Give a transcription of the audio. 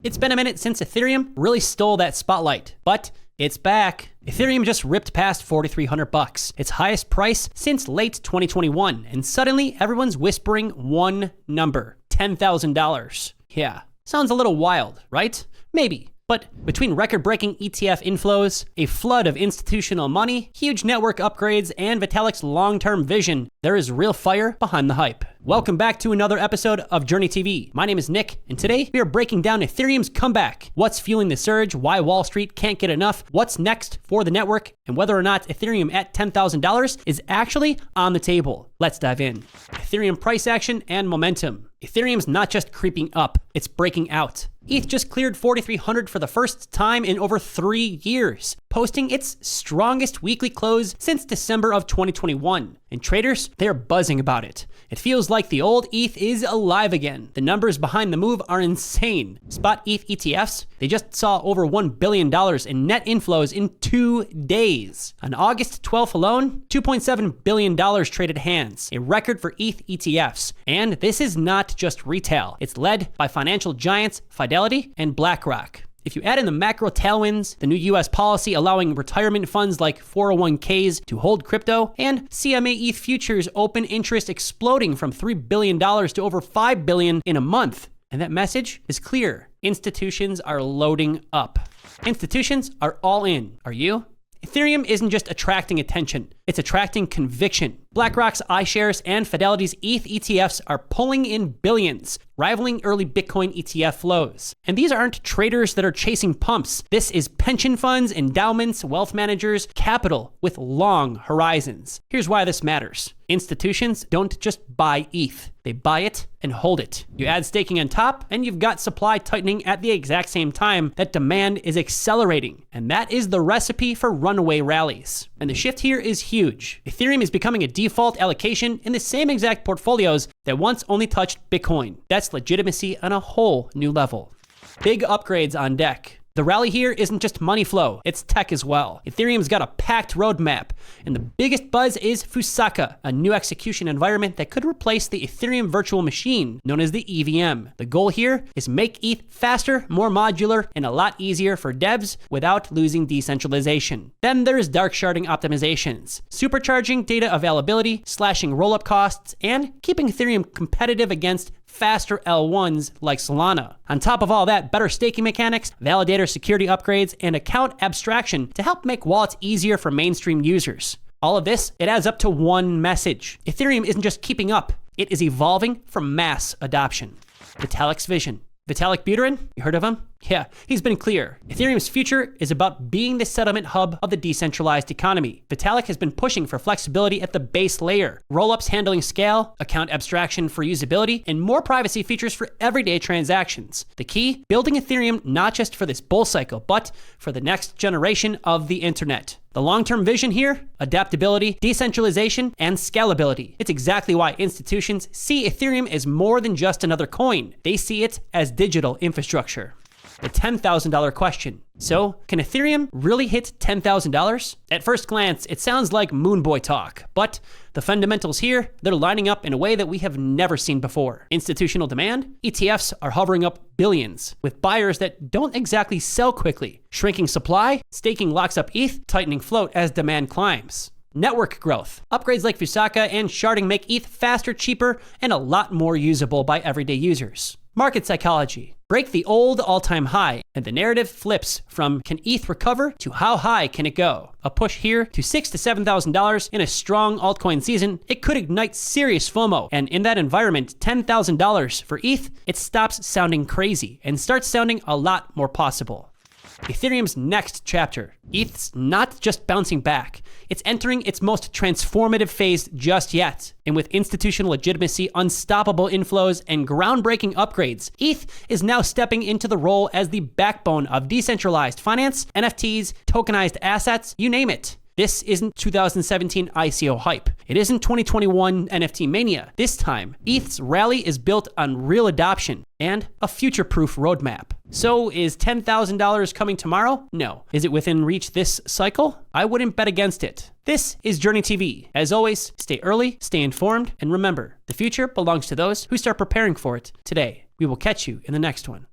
It's been a minute since Ethereum really stole that spotlight, but it's back. Ethereum just ripped past $4,300, its highest price since late 2021, and suddenly everyone's whispering one number, $10,000. Yeah, sounds a little wild, right? Maybe. But between record-breaking ETF inflows, a flood of institutional money, huge network upgrades, and Vitalik's long-term vision, there is real fire behind the hype. Welcome back to another episode of JRNY TV. My name is Nick, and today we are breaking down Ethereum's comeback, what's fueling the surge, why Wall Street can't get enough, what's next for the network, and whether or not Ethereum at $10,000 is actually on the table. Let's dive in. Ethereum price action and momentum. Ethereum's not just creeping up, it's breaking out. ETH just cleared 4,300 for the first time in over 3 years, posting its strongest weekly close since December of 2021. And traders, they're buzzing about it. It feels like the old ETH is alive again. The numbers behind the move are insane. Spot ETH ETFs, they just saw over $1 billion in net inflows in 2 days. On August 12th alone, $2.7 billion traded hands, a record for ETH ETFs. And this is not just retail. It's led by financial giants Fidelity and BlackRock. If you add in the macro tailwinds, the new US policy allowing retirement funds like 401ks to hold crypto, and CME ETH futures open interest exploding from $3 billion to over $5 billion in a month. And that message is clear. Institutions are loading up. Institutions are all in. Are you? Ethereum isn't just attracting attention, it's attracting conviction. BlackRock's iShares and Fidelity's ETH ETFs are pulling in billions, rivaling early Bitcoin ETF flows. And these aren't traders that are chasing pumps. This is pension funds, endowments, wealth managers, capital with long horizons. Here's why this matters. Institutions don't just buy ETH, they buy it and hold it. You add staking on top, and you've got supply tightening at the exact same time that demand is accelerating. And that is the recipe for runaway rallies. And the shift here is huge. Ethereum is becoming a default allocation in the same exact portfolios that once only touched Bitcoin. That's legitimacy on a whole new level. Big upgrades on deck. The rally here isn't just money flow, it's tech as well. Ethereum's got a packed roadmap, and the biggest buzz is Fusaka, a new execution environment that could replace the Ethereum virtual machine, known as the EVM. The goal here is make ETH faster, more modular, and a lot easier for devs without losing decentralization. Then there's dark sharding optimizations, supercharging data availability, slashing rollup costs, and keeping Ethereum competitive against faster L1s like Solana. On top of all that, better staking mechanics, validator security upgrades, and account abstraction to help make wallets easier for mainstream users. All of this, it adds up to one message. Ethereum isn't just keeping up, it is evolving for mass adoption. Vitalik's vision. Vitalik Buterin, you heard of him? Yeah, he's been clear. Ethereum's future is about being the settlement hub of the decentralized economy. Vitalik has been pushing for flexibility at the base layer, rollups handling scale, account abstraction for usability, and more privacy features for everyday transactions. The key, building Ethereum not just for this bull cycle, but for the next generation of the internet. The long-term vision here, adaptability, decentralization, and scalability. It's exactly why institutions see Ethereum as more than just another coin. They see it as digital infrastructure. The $10,000 question. So, can Ethereum really hit $10,000? At first glance, it sounds like Moonboy talk, but the fundamentals here, they're lining up in a way that we have never seen before. Institutional demand, ETFs are hovering up billions, with buyers that don't exactly sell quickly. Shrinking supply, staking locks up ETH, tightening float as demand climbs. Network growth. Upgrades like Fusaka and sharding make ETH faster, cheaper, and a lot more usable by everyday users. Market psychology. Break the old all-time high, and the narrative flips from can ETH recover to how high can it go? A push here to $6,000 to $7,000 in a strong altcoin season, it could ignite serious FOMO. And in that environment, $10,000 for ETH, it stops sounding crazy and starts sounding a lot more possible. Ethereum's next chapter. ETH's not just bouncing back, it's entering its most transformative phase just yet. And with institutional legitimacy, unstoppable inflows, and groundbreaking upgrades, ETH is now stepping into the role as the backbone of decentralized finance, NFTs, tokenized assets, you name it. This isn't 2017 ICO hype. It isn't 2021 NFT mania. This time, ETH's rally is built on real adoption and a future-proof roadmap. So is $10,000 coming tomorrow? No. Is it within reach this cycle? I wouldn't bet against it. This is JRNY TV. As always, stay early, stay informed, and remember, the future belongs to those who start preparing for it today. We will catch you in the next one.